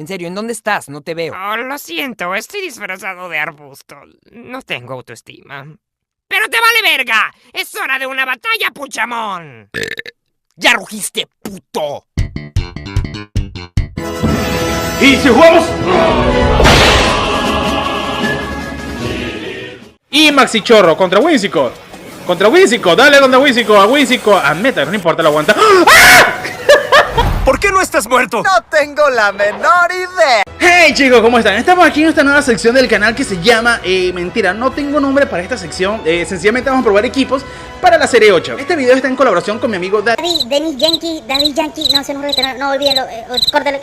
En serio, ¿en dónde estás? No te veo. Oh, lo siento, estoy disfrazado de arbusto. No tengo autoestima. ¡Pero te vale verga! ¡Es hora de una batalla, Puchamón! ¡Ya rugiste, puto! ¿Y si jugamos? Y Maxi Chorro contra Whimsicott. Contra Whimsicott, dale donde Whimsicott, a Whimsicott, a Meta, no importa, lo aguanta. ¡Ah! ¿Por qué no estás muerto? No tengo la menor idea. Hey chicos, ¿cómo están? Estamos aquí en esta nueva sección del canal que se llama mentira, no tengo nombre para esta sección. Sencillamente vamos a probar equipos para la serie 8. Este video está en colaboración con mi amigo David Yankee, no se nos no olvídelo, córtale.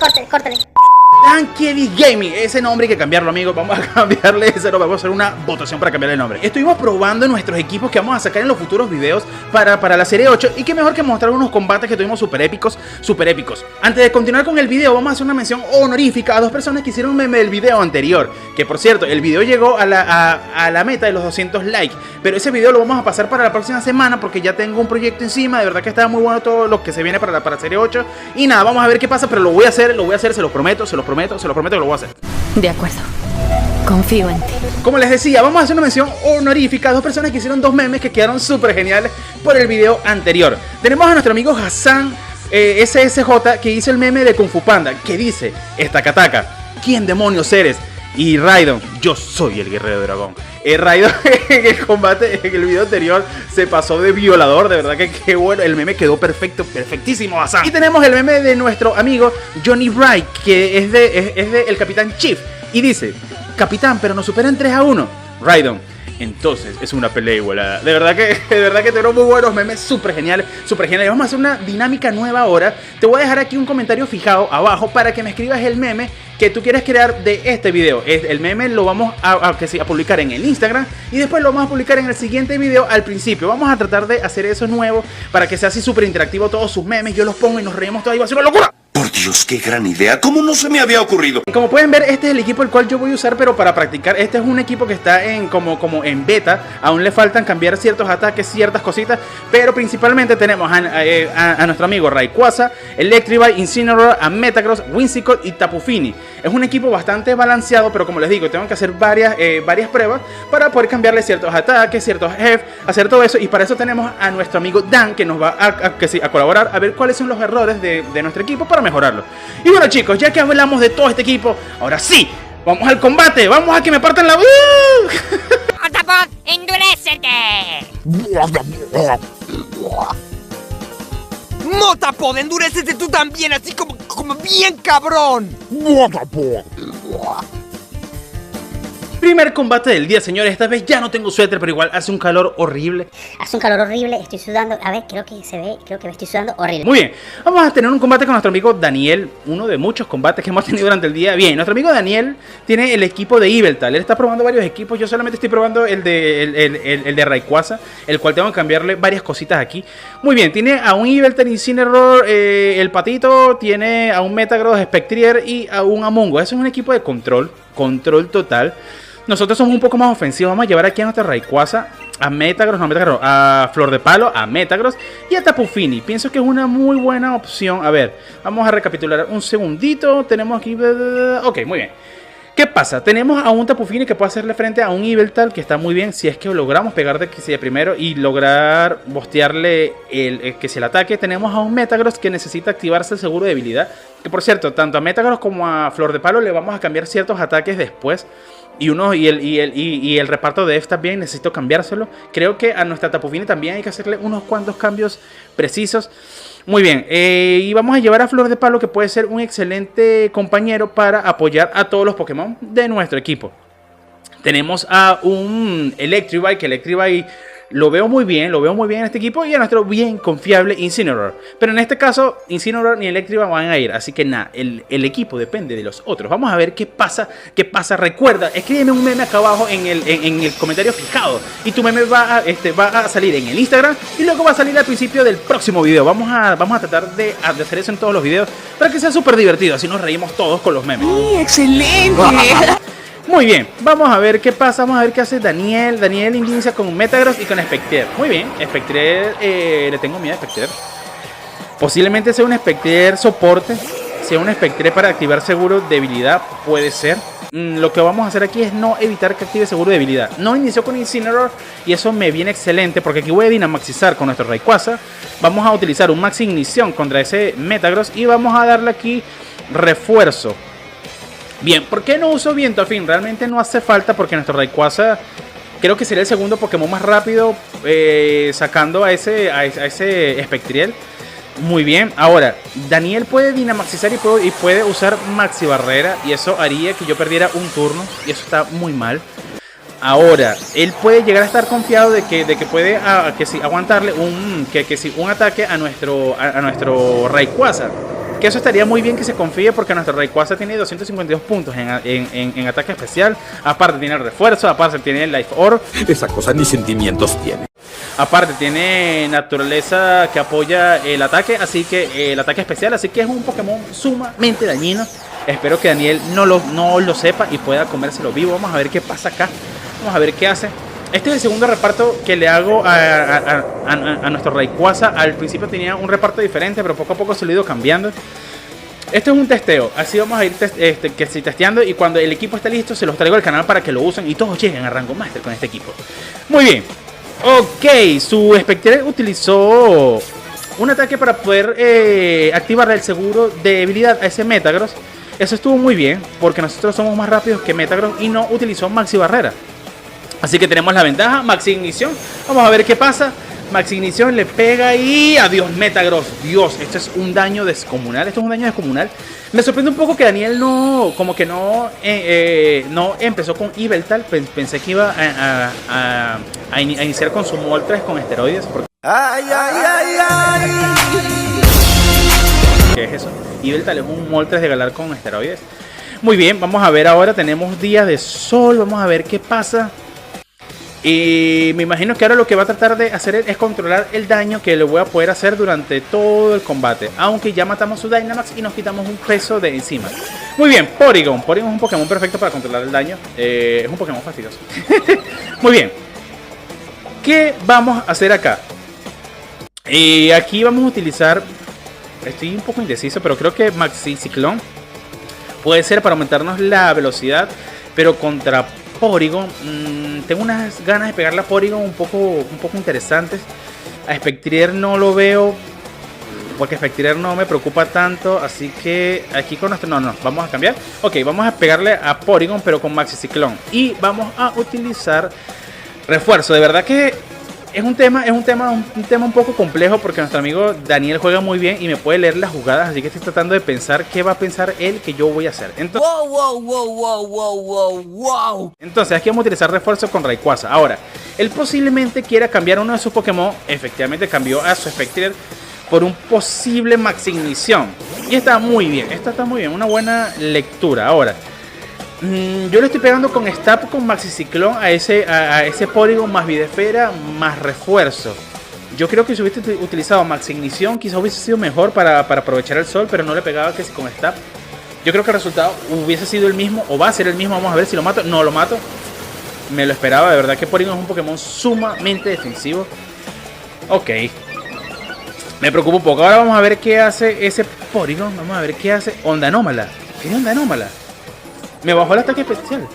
Dankey Gaming, ese nombre hay que cambiarlo, amigos. Vamos a cambiarle ese nombre, vamos a hacer una votación para cambiarle el nombre. Estuvimos probando nuestros equipos que vamos a sacar en los futuros videos para la serie 8. Y qué mejor que mostrar unos combates que tuvimos súper épicos. Antes de continuar con el video, vamos a hacer una mención honorífica a dos personas que hicieron un meme del video anterior. Que por cierto, el video llegó a la meta de los 200 likes. Pero ese video lo vamos a pasar para la próxima semana porque ya tengo un proyecto encima. De verdad que está muy bueno todo lo que se viene para la serie 8. Y nada, vamos a ver qué pasa, pero lo voy a hacer, se lo prometo que lo voy a hacer. De acuerdo. Confío en ti. Como les decía, vamos a hacer una mención honorífica a dos personas que hicieron dos memes que quedaron súper geniales por el video anterior. Tenemos a nuestro amigo Hassan SSJ que hizo el meme de Kung Fu Panda que dice: Estakataka, ¿quién demonios eres? Y Raidon, yo soy el guerrero dragón. Raidon en el combate, en el video anterior, se pasó de violador. De verdad que qué bueno, el meme quedó perfectísimo, Hassan. Y tenemos el meme de nuestro amigo Johnny Bright, que es de el Capitán Chief. Y dice: Capitán, pero nos superan 3-1. Raidon, entonces es una pelea igualada. De verdad que tenemos muy buenos memes, súper geniales. Vamos a hacer una dinámica nueva ahora. Te voy a dejar aquí un comentario fijado abajo para que me escribas el meme que tú quieres crear de este video. El meme lo vamos a publicar en el Instagram y después lo vamos a publicar en el siguiente video al principio. Vamos a tratar de hacer eso nuevo para que sea así súper interactivo todos sus memes. Yo los pongo y nos reímos todos y va a ser una locura. Por Dios, qué gran idea. ¿Cómo no se me había ocurrido? Como pueden ver, este es el equipo el cual yo voy a usar, pero para practicar. Este es un equipo que está como en beta. Aún le faltan cambiar ciertos ataques, ciertas cositas. Pero principalmente tenemos a nuestro amigo Rayquaza, Electrivine, Incineroar, a Metagross, Whimsicott y Tapu Fini. Es un equipo bastante balanceado, pero como les digo, tengo que hacer varias pruebas para poder cambiarle ciertos ataques, ciertos F, hacer todo eso. Y para eso tenemos a nuestro amigo Dan, que nos va a colaborar a ver cuáles son los errores de nuestro equipo para mejorarlo. Y bueno chicos, ya que hablamos de todo este equipo, ahora sí, vamos al combate, vamos a que me partan la... ¡Octapod, endurécete! ¡Motapod, endurécete tú también, así como bien cabrón! Primer combate del día, señores. Esta vez ya no tengo suéter, pero igual hace un calor horrible. Hace un calor horrible, estoy sudando. A ver, creo que me estoy sudando horrible. Muy bien, vamos a tener un combate con nuestro amigo Daniel. Uno de muchos combates que hemos tenido durante el día. Bien, nuestro amigo Daniel tiene el equipo de Yveltal. Él está probando varios equipos. Yo solamente estoy probando el de Rayquaza, el cual tengo que cambiarle varias cositas aquí. Muy bien, tiene a un Yveltal, Incineroar, el Patito. Tiene a un Metagross, Spectrier y a un Amungo. Eso es un equipo de control total. Nosotros somos un poco más ofensivos. Vamos a llevar aquí a nuestra Rayquaza, a Metagross, a Flor de Palo, a Metagross y a Tapu Fini. Pienso que es una muy buena opción. A ver, vamos a recapitular un segundito. Tenemos aquí... Ok, muy bien. ¿Qué pasa? Tenemos a un Tapu Fini que puede hacerle frente a un Yveltal, que está muy bien si es que logramos pegar de que sea primero y lograr bostearle que se le ataque. Tenemos a un Metagross que necesita activarse el seguro de debilidad. Que por cierto, tanto a Metagross como a Flor de Palo le vamos a cambiar ciertos ataques después. Y el reparto de F también necesito cambiárselo. Creo que a nuestra Tapu Fini también hay que hacerle unos cuantos cambios precisos. Muy bien, y vamos a llevar a Flor de Palo, que puede ser un excelente compañero para apoyar a todos los Pokémon de nuestro equipo. Tenemos a un Electrivine, que Electrivine lo veo muy bien en este equipo, y a nuestro bien confiable Incineroar. Pero en este caso, Incineroar ni Electrivine van a ir, así que nada, el equipo depende de los otros. Vamos a ver qué pasa. Recuerda, escríbeme un meme acá abajo en el comentario fijado, y tu meme va a salir en el Instagram, y luego va a salir al principio del próximo video. Vamos a tratar de hacer eso en todos los videos, para que sea súper divertido, así nos reímos todos con los memes. ¡Excelente! Muy bien, vamos a ver qué pasa, vamos a ver qué hace Daniel. Daniel inicia con Metagross y con Spectrier. Muy bien, Spectrier, le tengo miedo a Spectrier. Posiblemente sea un Spectrier soporte. sea un Spectre para activar seguro debilidad, puede ser. Lo que vamos a hacer aquí es no evitar que active seguro debilidad. No inició con Incineroar y eso me viene excelente porque aquí voy a Dynamaxizar con nuestro Rayquaza. Vamos a utilizar un Max Ignición contra ese Metagross y vamos a darle aquí refuerzo. Bien, ¿por qué no uso Viento Afín? Realmente no hace falta porque nuestro Rayquaza creo que sería el segundo Pokémon más rápido sacando a ese Spectriel. Muy bien, ahora Daniel puede Dynamaxizar y puede usar Maxi Barrera y eso haría que yo perdiera un turno y eso está muy mal. Ahora, él puede llegar a estar confiado de que puede aguantarle un ataque a nuestro Rayquaza. Que eso estaría muy bien que se confíe porque nuestro Rayquaza tiene 252 puntos en ataque especial. Aparte tiene el refuerzo, aparte tiene el Life Orb. Esa cosa ni sentimientos tiene. Aparte tiene naturaleza que apoya el ataque, así que el ataque especial, así que es un Pokémon sumamente dañino. Espero que Daniel no lo sepa y pueda comérselo vivo. Vamos a ver qué pasa acá. Vamos a ver qué hace. Este es el segundo reparto que le hago a nuestro Rayquaza. Al principio tenía un reparto diferente, pero poco a poco se lo he ido cambiando. Esto es un testeo, así vamos a ir testeando y cuando el equipo esté listo se los traigo al canal para que lo usen y todos lleguen a rango Master con este equipo. Muy bien. Ok, su Spectre utilizó un ataque para poder activar el seguro de debilidad a ese Metagross. Eso estuvo muy bien porque nosotros somos más rápidos que Metagross y no utilizó Maxi Barrera. Así que tenemos la ventaja, Maxi Ignición. Vamos a ver qué pasa. Maxi Ignición le pega y adiós Metagross. Dios, esto es un daño descomunal. Esto es un daño descomunal. Me sorprende un poco que Daniel no empezó con Yveltal. Pensé que iba a iniciar con su Moltres con esteroides. Ay, ay, ay, ay. ¿Qué es eso? Yveltal es un Moltres de Galar con esteroides. Muy bien, vamos a ver ahora. Tenemos días de sol. Vamos a ver qué pasa. Y me imagino que ahora lo que va a tratar de hacer es controlar el daño que le voy a poder hacer durante todo el combate. Aunque ya matamos su Dynamax y nos quitamos un peso de encima. Muy bien, Porygon. Porygon es un Pokémon perfecto para controlar el daño. Es un Pokémon fastidioso. Muy bien. ¿Qué vamos a hacer acá? Aquí vamos a utilizar... Estoy un poco indeciso, pero creo que Maxi Ciclón puede ser para aumentarnos la velocidad. Pero contra Porygon, tengo unas ganas de pegarle a Porygon un poco interesantes. A Spectrier no lo veo, porque Spectrier no me preocupa tanto. Así que aquí con nuestro... No, vamos a cambiar. Ok, vamos a pegarle a Porygon, pero con Maxi Ciclón. Y vamos a utilizar refuerzo. De verdad que es un tema un poco complejo, porque nuestro amigo Daniel juega muy bien y me puede leer las jugadas. Así que estoy tratando de pensar qué va a pensar él que yo voy a hacer. Entonces aquí vamos a utilizar refuerzo con Rayquaza. Ahora, él posiblemente quiera cambiar uno de sus Pokémon. Efectivamente cambió a su Spectrier por un posible Maxi Ignición. Y está muy bien, una buena lectura. Ahora, yo le estoy pegando con Stab, con Maxi Ciclón a ese Porygon, más Videfera, más refuerzo. Yo creo que si hubiese utilizado Maxi Ignición, quizás hubiese sido mejor para aprovechar el sol, pero no le pegaba que si con Stab. Yo creo que el resultado hubiese sido el mismo, o va a ser el mismo. Vamos a ver si lo mato. No lo mato. Me lo esperaba, de verdad que Porygon es un Pokémon sumamente defensivo. Ok. Me preocupa un poco. Ahora vamos a ver qué hace ese Porygon. Vamos a ver qué hace. Onda Anómala. ¿Tiene Onda Anómala? Me bajó el ataque especial.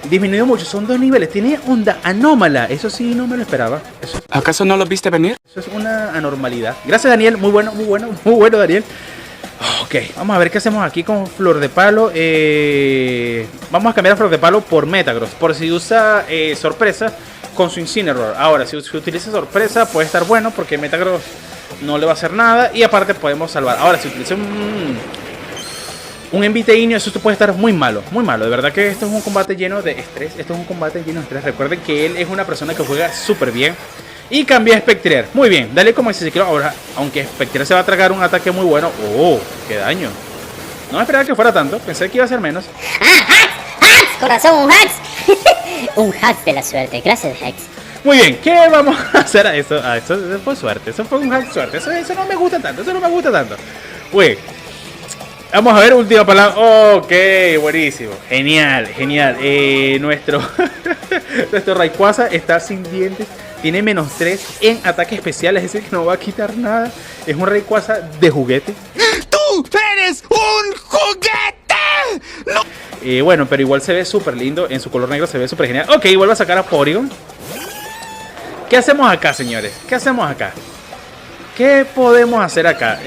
Disminuyó mucho, son 2 niveles. Tiene Onda Anómala. Eso sí, no me lo esperaba. ¿Acaso no lo viste venir? Eso es una anormalidad. Gracias, Daniel. Muy bueno, Daniel. Ok, vamos a ver qué hacemos aquí con Flor de Palo. Vamos a cambiar a Flor de Palo por Metagross. Por si usa sorpresa con su Incineroar. Ahora, si utiliza sorpresa, puede estar bueno porque Metagross no le va a hacer nada. Y aparte podemos salvar. Ahora, si utiliza un Invitainio, eso puede estar muy malo, de verdad que esto es un combate lleno de estrés. Recuerden que él es una persona que juega súper bien. Y cambia a Spectrier, muy bien, dale como ese ciclo. Ahora, aunque Spectrier se va a tragar un ataque muy bueno. Oh, qué daño. No me esperaba que fuera tanto, pensé que iba a ser menos. ¡Hacks! ¡Corazón, un hacks! Un hack de la suerte, gracias hacks. Muy bien, ¿qué vamos a hacer a eso? Eso fue suerte, eso fue un hack suerte. Eso no me gusta tanto, Uy. Vamos a ver, última palabra. Ok, buenísimo. Genial. Nuestro Rayquaza está sin dientes. Tiene -3 en ataque especial, es decir, que no va a quitar nada. Es un Rayquaza de juguete. ¡Tú! ¡Tú eres un juguete! ¡No! Bueno, pero igual se ve súper lindo. En su color negro se ve súper genial. Ok, vuelvo a sacar a Porygon. ¿Qué hacemos acá, señores? ¿Qué hacemos acá? ¿Qué podemos hacer acá?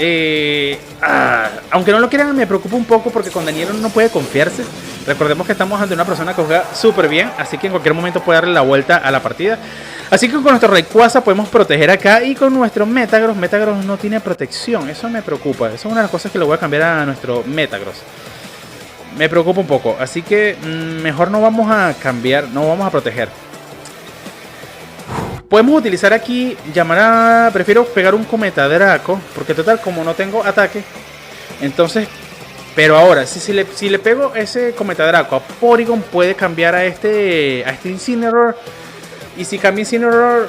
Aunque no lo quieran, me preocupa un poco porque con Daniel no puede confiarse. Recordemos que estamos ante una persona que juega súper bien, así que en cualquier momento puede darle la vuelta a la partida. Así que con nuestro Rayquaza podemos proteger acá. Y con nuestro Metagross, Metagross no tiene protección. Eso me preocupa. Eso es una de las cosas que le voy a cambiar a nuestro Metagross. Me preocupa un poco. Así que mejor no vamos a cambiar, no vamos a proteger. Podemos utilizar aquí, prefiero pegar un Cometa Draco, porque total, como no tengo ataque, entonces, pero ahora, si le pego ese Cometa Draco a Porygon, puede cambiar a este Incineroar, y si cambia Incineroar,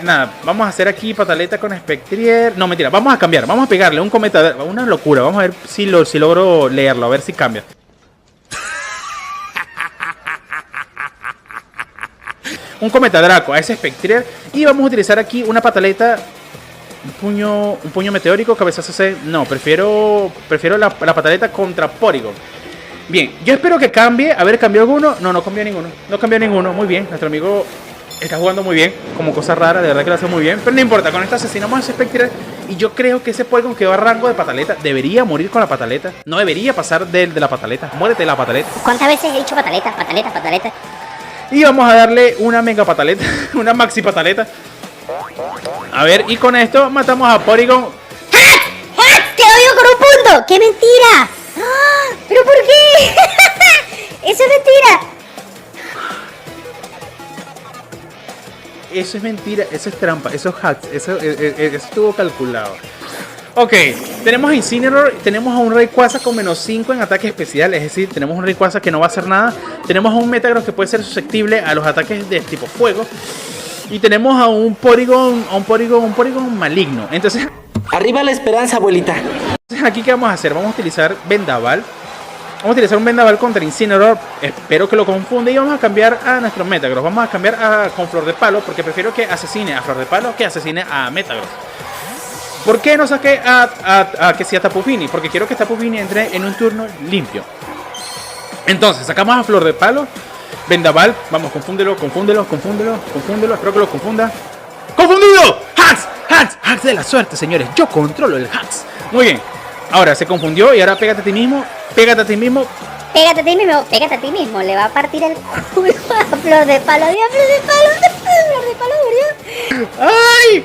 nada, vamos a hacer aquí pataleta con Spectrier, no, mentira, vamos a cambiar, vamos a pegarle un Cometa Draco, una locura, vamos a ver si logro leerlo, a ver si cambia. Un Cometa Draco a ese Spectrier. Y vamos a utilizar aquí una pataleta. Un puño meteórico. Cabezazo C. No, prefiero la pataleta contra Porygon. Bien, yo espero que cambie. A ver, ¿cambió alguno? No, no cambió ninguno. No cambió ninguno. Muy bien, nuestro amigo está jugando muy bien. Como cosa rara, de verdad que lo hace muy bien. Pero no importa, con esto asesinamos a ese Spectrier. Y yo creo que ese Porygon que va a rango de pataleta debería morir con la pataleta. No debería pasar de la pataleta. Muérete de la pataleta. ¿Cuántas veces he dicho pataleta, pataleta, pataleta? Y vamos a darle una mega pataleta, una maxi pataleta. A ver, y con esto matamos a Porygon. ¡Hax! ¡Hax! ¡Quedó vivo con un punto! ¡Qué mentira! ¡Ah! ¿Pero por qué? ¡Eso es mentira! Eso es mentira, eso es trampa, eso es hacks, eso estuvo calculado. Ok, tenemos a Incineroar, tenemos a un Rayquaza con menos 5 en ataque especial, es decir, tenemos un Rayquaza que no va a hacer nada. Tenemos a un Metagross que puede ser susceptible a los ataques de tipo fuego. Y tenemos a un Porygon maligno. Entonces, Arriba la esperanza, abuelita. aquí ¿qué vamos a hacer? Vamos a utilizar Vendaval. Vamos a utilizar un Vendaval contra Incineroar. Espero que lo confunda. Y vamos a cambiar a nuestro Metagross. Vamos a cambiar con Flor de Palo, porque prefiero que asesine a Flor de Palo que asesine a Metagross. ¿Por qué no saqué a Tapu Fini? Porque quiero que Tapu Fini entre en un turno limpio. Entonces, sacamos a Flor de Palo. Vendaval, vamos, confúndelo. Espero que lo confunda. ¡Confundido! ¡Hacks! ¡Hacks de la suerte, señores! Yo controlo el hacks. Muy bien. Ahora se confundió y ahora pégate a ti mismo. Pégate a ti mismo. Le va a partir el culo a Flor de Palo. Flor de Palo murió. ¡Ay!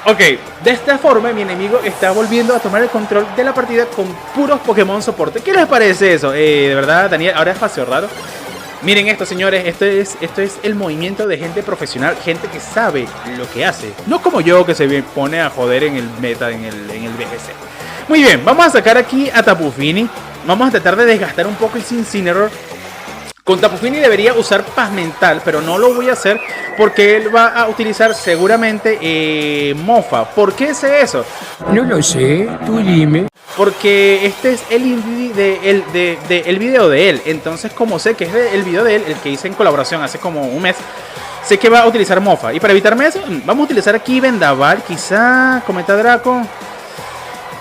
Ok, de esta forma mi enemigo está volviendo a tomar el control de la partida con puros Pokémon soporte. ¿Qué les parece eso? De verdad, Daniel, ahora es espacio raro. Miren esto, señores, esto es el movimiento de gente profesional, gente que sabe lo que hace. No como yo, que se pone a joder en el meta, en el BGC. Muy bien, vamos a sacar aquí a Tapu Fini. Vamos a tratar de desgastar un poco el Incineroar. Con Tapu Fini debería usar Paz Mental, pero no lo voy a hacer porque él va a utilizar seguramente Mofa. ¿Por qué sé eso? No lo sé, tú dime. Porque este es el video de él. Entonces, como sé que es el video de él, el que hice en colaboración hace como un mes, sé que va a utilizar Mofa. Y para evitarme eso, vamos a utilizar aquí Vendaval, quizá Cometa Draco.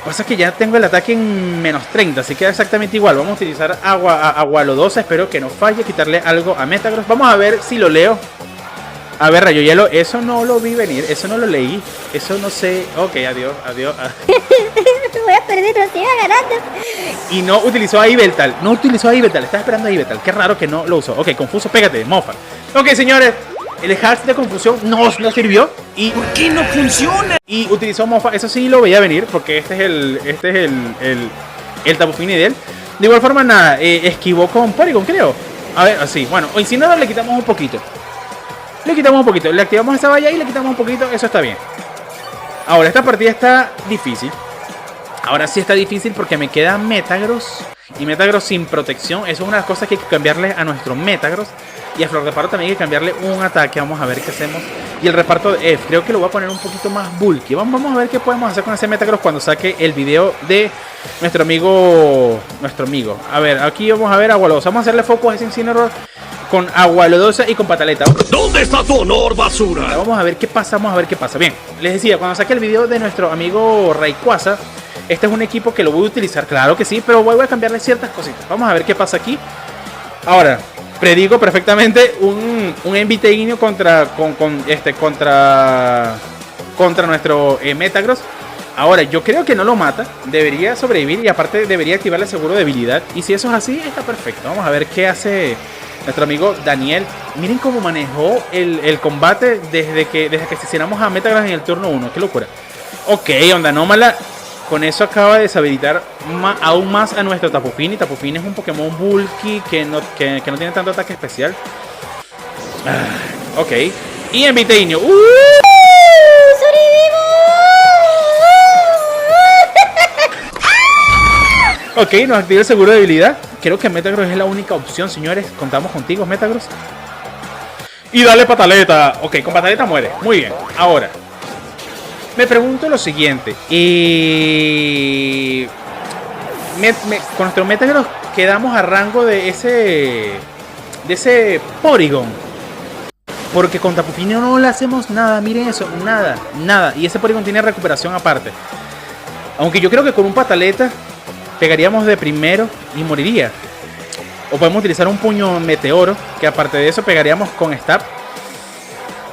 Pasa que ya tengo el ataque en menos 30, así que queda exactamente igual. Vamos a utilizar agua lodosa, espero que no falle, quitarle algo a Metagross. Vamos a ver si lo leo. A ver, Rayo Hielo, eso no lo vi venir, eso no lo leí, eso no sé. Ok, adiós. Voy a perder, no estoy ganando. Y no utilizó a Yveltal, estaba esperando a Yveltal, qué raro que no lo usó. Ok, confuso, pégate, Mofa. Ok, señores, el hack de confusión no sirvió. Y ¿por qué no funciona? Y utilizó Mofa, eso sí lo veía venir, porque este es el Tapu Fini de él. De igual forma, nada, esquivó con Porygon, creo. A ver, así, bueno, o Incineroar le quitamos un poquito. Le activamos esa valla y le quitamos un poquito, eso está bien. Ahora, esta partida está difícil. Ahora sí está difícil porque me queda Metagross. Y Metagross sin protección, eso es una de las cosas que hay que cambiarle a nuestro Metagross. Y a Flor de Palo también hay que cambiarle un ataque. Vamos a ver qué hacemos. Y el reparto de F, creo que lo voy a poner un poquito más bulky. Vamos a ver qué podemos hacer con ese Metagross cuando saque el video de nuestro amigo. A ver, aquí vamos a ver Agua Lodosa. Vamos a hacerle foco a ese Incineroar con Agua Lodosa y con Pataleta. ¿Dónde está tu honor, basura? Ahora vamos a ver qué pasa, Bien, les decía, cuando saque el video de nuestro amigo Rayquaza, Este es un equipo que lo voy a utilizar, claro que sí, pero voy a cambiarle ciertas cositas. Vamos a ver qué pasa aquí. Ahora, predigo perfectamente un Invitainio contra nuestro Metagross. Ahora, yo creo que no lo mata. Debería sobrevivir y aparte debería activarle seguro de debilidad. Y si eso es así, está perfecto. Vamos a ver qué hace nuestro amigo Daniel. Miren cómo manejó el combate desde que asesinamos a Metagross en el turno 1. Qué locura. Ok, onda anómala. Con eso acaba de deshabilitar aún más a nuestro Tapu Fini. Tapu Fini es un Pokémon bulky que no tiene tanto ataque especial. Ok. Y en Invitainio. Ok, nos activa el seguro de debilidad. Creo que Metagross es la única opción, señores. Contamos contigo, Metagross. Y dale pataleta. Ok, con pataleta muere. Muy bien. Ahora, me pregunto lo siguiente. Con nuestro Metagross quedamos a rango de ese Porygon. Porque con Tapu Fini no le hacemos nada. Miren eso. Nada. Y ese Porygon tiene recuperación aparte. Aunque yo creo que con un pataleta pegaríamos de primero y moriría. O podemos utilizar un puño meteoro, que aparte de eso pegaríamos con stab.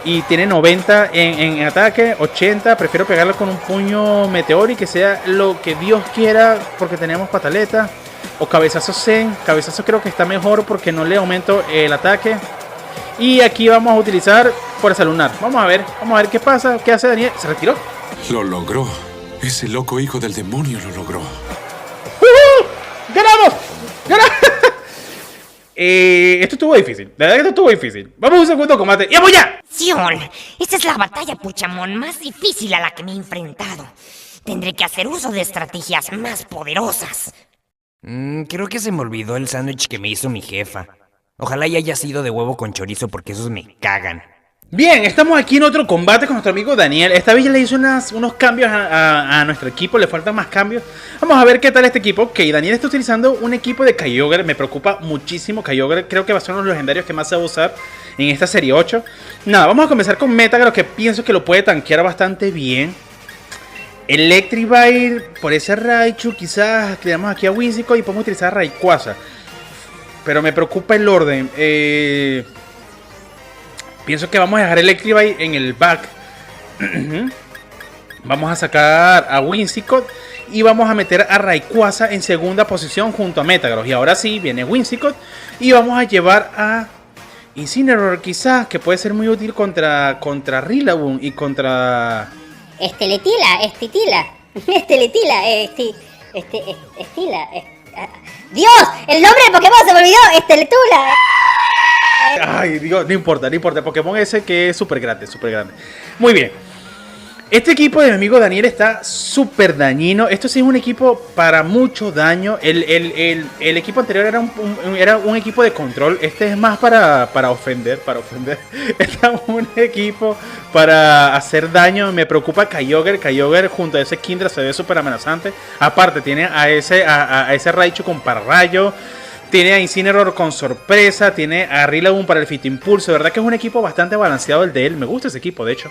Y tiene 90 en ataque, 80. Prefiero pegarlo con un puño meteoro y que sea lo que Dios quiera, porque tenemos pataleta. O cabezazo zen. Cabezazo creo que está mejor porque no le aumento el ataque. Y aquí vamos a utilizar fuerza lunar. Vamos a ver qué pasa. ¿Qué hace Daniel? ¿Se retiró? Lo logró. Ese loco hijo del demonio lo logró. ¡Ganamos! Esto estuvo difícil. La verdad que esto estuvo difícil. Vamos a un segundo combate. ¡Y vamos ya! ¡Sion! Esta es la batalla Puchamón más difícil a la que me he enfrentado. Tendré que hacer uso de estrategias más poderosas. Creo que se me olvidó el sándwich que me hizo mi jefa. Ojalá y haya sido de huevo con chorizo porque esos me cagan. Bien, estamos aquí en otro combate con nuestro amigo Daniel. Esta vez ya le hizo unos cambios a nuestro equipo. Le faltan más cambios. Vamos a ver qué tal este equipo. Ok, Daniel está utilizando un equipo de Kyogre. Me preocupa muchísimo Kyogre. Creo que va a ser uno de los legendarios que más se va a usar en esta serie 8. Nada, vamos a comenzar con Metagross, que pienso que lo puede tanquear bastante bien. Electrivire por ese Raichu. Quizás le damos aquí a Whimsicott y podemos utilizar a Rayquaza. Pero me preocupa el orden. Pienso que vamos a dejar Electrivire en el back. Vamos a sacar a Whimsicott y vamos a meter a Rayquaza en segunda posición junto a Metagross. Y ahora sí, viene Whimsicott y vamos a llevar a Incineroar quizás, que puede ser muy útil contra Rillaboom y contra... Esteletila. ¡Dios! ¡El nombre de Pokémon se me olvidó! ¡Esteletula! Ay, Dios, no importa. Pokémon ese que es súper grande. Muy bien. Este equipo de mi amigo Daniel está súper dañino. Esto sí es un equipo para mucho daño. El equipo anterior era un equipo de control. Este es más para ofender. Este es un equipo para hacer daño. Me preocupa Kyogre. Kyogre junto a ese Kindra se ve súper amenazante. Aparte tiene a ese Raichu con pararrayo. Tiene a Incineroar con sorpresa. Tiene a Rillaboom para el Fit Impulso. De verdad que es un equipo bastante balanceado el de él. Me gusta ese equipo, de hecho.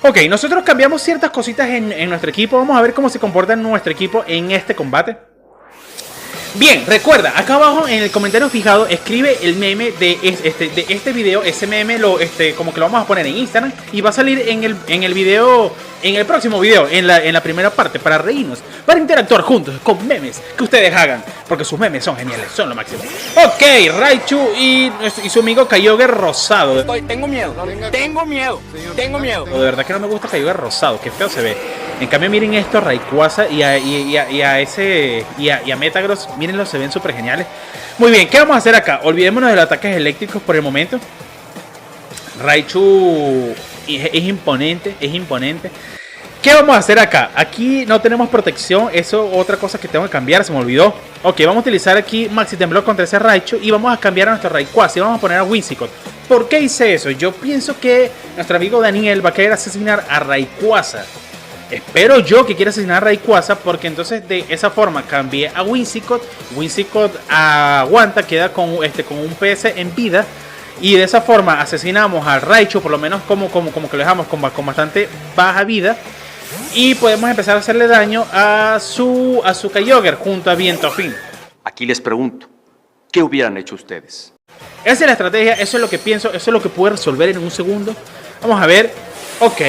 Ok, nosotros cambiamos ciertas cositas en nuestro equipo. Vamos a ver cómo se comporta nuestro equipo en este combate. Bien, recuerda, acá abajo en el comentario fijado escribe el meme de este video. Ese meme como que lo vamos a poner en Instagram y va a salir en el video, en el próximo video, en la primera parte, para reírnos, para interactuar juntos con memes que ustedes hagan, porque sus memes son geniales, son lo máximo. Ok, Raichu y su amigo Kyogre rosado. Tengo miedo. De verdad que no me gusta Kyogre rosado, que feo se ve. En cambio miren esto, Rayquaza y a Metagross, mírenlo, se ven súper geniales. Muy bien, ¿qué vamos a hacer acá? Olvidémonos de los ataques eléctricos por el momento. Raichu es imponente. ¿Qué vamos a hacer acá? Aquí no tenemos protección, eso es otra cosa que tengo que cambiar, se me olvidó. Ok, vamos a utilizar aquí Maxi Temblor contra ese Raichu y vamos a cambiar a nuestro Rayquaza y vamos a poner a Whimsicott. ¿Por qué hice eso? Yo pienso que nuestro amigo Daniel va a querer asesinar a Rayquaza. Espero yo que quiera asesinar a Rayquaza, porque entonces de esa forma cambié a Whimsicott. Whimsicott aguanta, queda con un PS en vida. Y de esa forma asesinamos al Raichu, por lo menos como que lo dejamos con bastante baja vida. Y podemos empezar a hacerle daño a su Kyogre junto a Viento Afín. Aquí les pregunto, ¿qué hubieran hecho ustedes? Esa es la estrategia, eso es lo que pienso, eso es lo que puedo resolver en un segundo. Vamos a ver. Ok,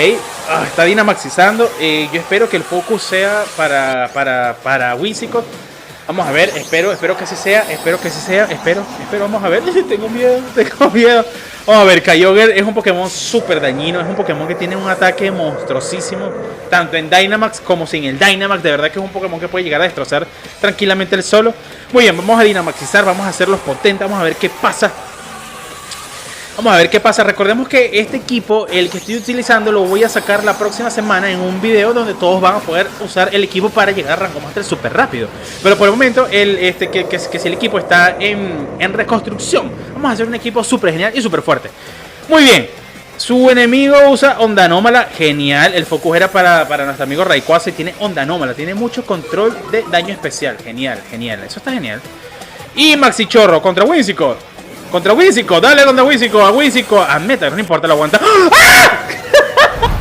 está Dynamaxizando. Yo espero que el focus sea para Whimsicott. Vamos a ver, espero que así sea, espero, vamos a ver. Tengo miedo. Vamos a ver, Kyogre es un Pokémon súper dañino, es un Pokémon que tiene un ataque monstruosísimo, tanto en Dynamax como sin el Dynamax. De verdad que es un Pokémon que puede llegar a destrozar tranquilamente el solo. Muy bien, vamos a Dynamaxizar, vamos a hacerlos potentes, vamos a ver qué pasa. Recordemos que este equipo, el que estoy utilizando, lo voy a sacar la próxima semana en un video donde todos van a poder usar el equipo para llegar a Rango Master súper rápido. Pero por el momento, que si el equipo está en reconstrucción, vamos a hacer un equipo súper genial y súper fuerte. Muy bien. Su enemigo usa Onda Anómala, genial. El focus era para nuestro amigo Rayquaza y tiene Onda Anómala, tiene mucho control de daño especial. Genial, eso está genial. Y Maxichorro contra Whimsicott. Dale contra Whimsicott, a Meta, no importa, lo aguanta. ¡Ah!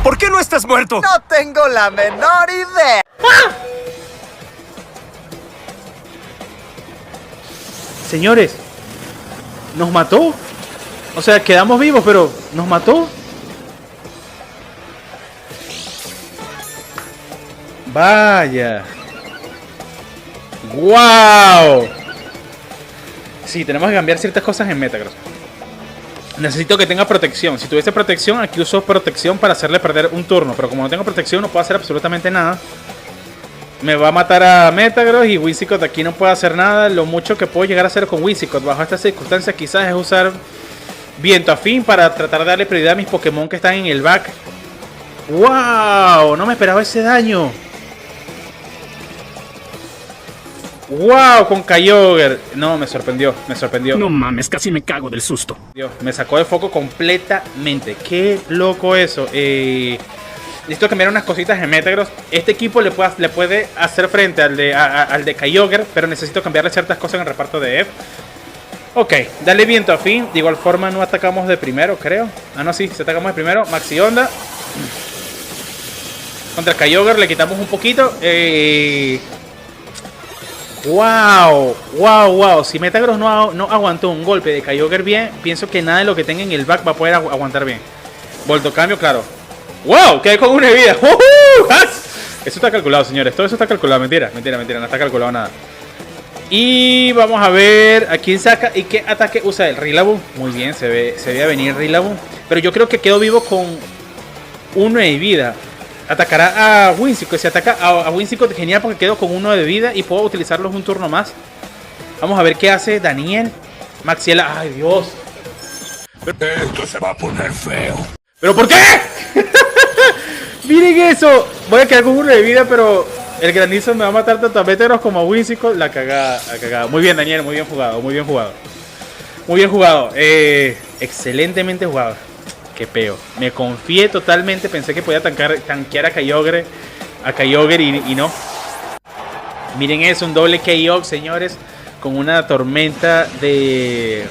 ¿Por qué no estás muerto? No tengo la menor idea. Señores, nos mató. O sea, quedamos vivos, pero nos mató. Vaya. ¡Wow! Sí, tenemos que cambiar ciertas cosas en Metagross. Necesito que tenga protección. Si tuviese protección, aquí uso protección para hacerle perder un turno. Pero como no tengo protección, no puedo hacer absolutamente nada. Me va a matar a Metagross y Whimsicott aquí no puede hacer nada. Lo mucho que puedo llegar a hacer con Whimsicott bajo estas circunstancias quizás es usar Viento Afín para tratar de darle prioridad a mis Pokémon que están en el back. ¡Wow! No me esperaba ese daño. ¡Wow! Con Kyogre. No, me sorprendió. No mames, casi me cago del susto. Dios, me sacó de foco completamente. Qué loco eso. Necesito cambiar unas cositas en Metagross. Este equipo le puede hacer frente al de Kyogre, pero necesito cambiarle ciertas cosas en el reparto de F. Ok, dale Viento Afín. De igual forma no atacamos de primero, creo. Ah, no, sí, si atacamos de primero. Maxi Onda. Contra Kyogre le quitamos un poquito. Wow. Si Metagross no aguantó un golpe de Kyogre bien, pienso que nada de lo que tenga en el back va a poder aguantar bien. Voltocambio, claro. ¡Wow! Quedé con una vida. Eso está calculado, señores. Todo eso está calculado. Mentira. No está calculado nada. Y vamos a ver a quién saca y qué ataque usa el Rillaboom. Muy bien, se ve a venir Rillaboom. Pero yo creo que quedo vivo con 1 de vida. Atacará a Whimsicott. Si ataca a Whimsicott, genial, porque quedo con 1 de vida y puedo utilizarlos un turno más. Vamos a ver qué hace Daniel. Maxiela. ¡Ay, Dios! Esto se va a poner feo. ¿Pero por qué? Miren eso. Voy a quedar con 1 de vida, pero el granizo me va a matar tanto a Metagross como a Whimsicott. La cagada. Muy bien, Daniel. Muy bien jugado. Excelentemente jugado. Qué peo. Me confié totalmente. Pensé que podía tanquear a Kyogre y no. Miren eso, un doble KO, señores. Con una tormenta de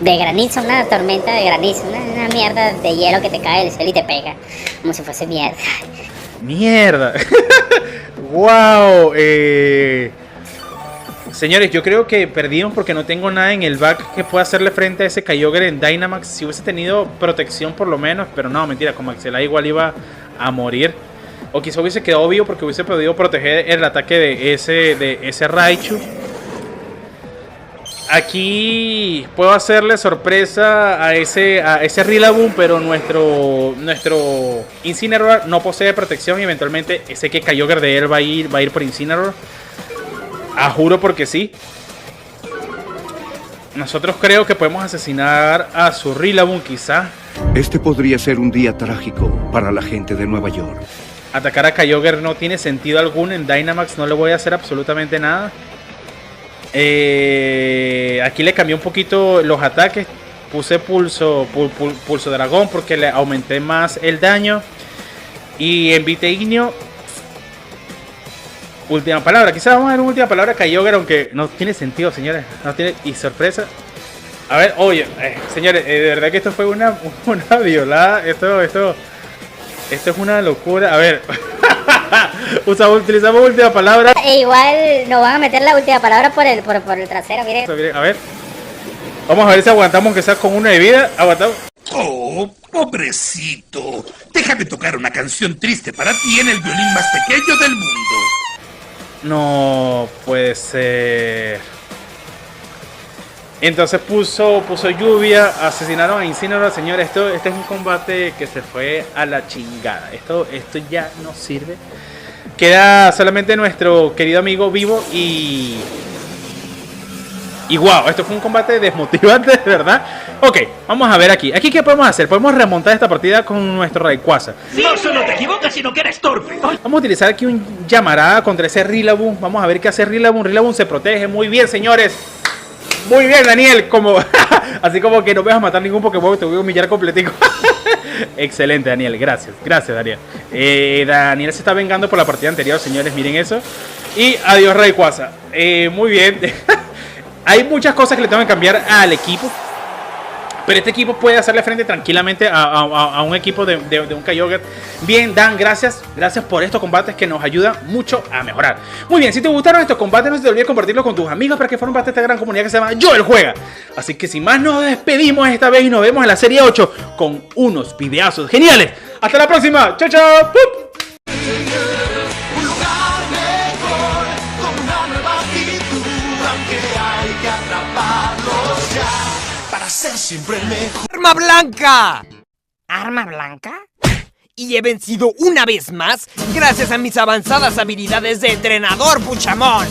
granizo, una tormenta de granizo. Una mierda de hielo que te cae del cielo y te pega. Como si fuese mierda. ¡Mierda! ¡Wow! Señores, yo creo que perdimos porque no tengo nada en el back que pueda hacerle frente a ese Kyogre en Dynamax. Si hubiese tenido protección por lo menos, pero no, mentira, con Maxela igual iba a morir. O quizá hubiese quedado vivo porque hubiese podido proteger el ataque de ese Raichu. Aquí puedo hacerle sorpresa a ese Rillaboom, pero nuestro Incineroar no posee protección y eventualmente sé que Kyogre de él va a ir por Incineroar. Juro porque sí. Nosotros creo que podemos asesinar a su Rillaboom quizá. Este podría ser un día trágico para la gente de Nueva York. Atacar a Kyogre no tiene sentido alguno. En Dynamax no le voy a hacer absolutamente nada. Aquí le cambié un poquito los ataques. Puse pulso dragón porque le aumenté más el daño. Y en Viteigno, última palabra. Quizás vamos a ver una última palabra a Kyogre, aunque no tiene sentido, señores. No tiene. Y sorpresa. A ver, oye, señores, de verdad que esto fue una violada. Esto es una locura. A ver. Utilizamos última palabra. E igual nos van a meter la última palabra por el trasero, miren. A ver. Vamos a ver si aguantamos, aunque sea con una de vida. Aguantamos. Oh, pobrecito. Déjame tocar una canción triste para ti en el violín más pequeño del mundo. No puede ser. Entonces puso lluvia, asesinaron a Incineroar, señores. Este es un combate que se fue a la chingada. Esto ya no sirve. Queda solamente nuestro querido amigo vivo y wow, esto fue un combate desmotivante, de verdad. Ok, vamos a ver aquí. Aquí, ¿qué podemos hacer? Podemos remontar esta partida con nuestro Rayquaza. No solo te equivocas, sino que eres torpe. Vamos a utilizar aquí un llamarada contra ese Rillaboom. Vamos a ver qué hace Rillaboom. Rillaboom se protege muy bien, señores. Muy bien, Daniel. Así como que no me vas a matar ningún Pokémon, te voy a humillar completico. Excelente, Daniel. Gracias, Daniel. Daniel se está vengando por la partida anterior, señores. Miren eso. Y adiós, Rayquaza. Muy bien. Hay muchas cosas que le tengo que cambiar al equipo. Pero este equipo puede hacerle frente tranquilamente a un equipo de un Kyogre. Bien, Dan, gracias. Gracias por estos combates que nos ayudan mucho a mejorar. Muy bien, si te gustaron estos combates, no se te olvide compartirlos con tus amigos para que formen parte de esta gran comunidad que se llama Joel Juega. Así que sin más, nos despedimos esta vez y nos vemos en la serie 8 con unos videazos geniales. Hasta la próxima. Chao, chao. ¡Pup! Siempre mejor. ¡Arma blanca! ¿Arma blanca? Y he vencido una vez más gracias a mis avanzadas habilidades de entrenador Puchamón.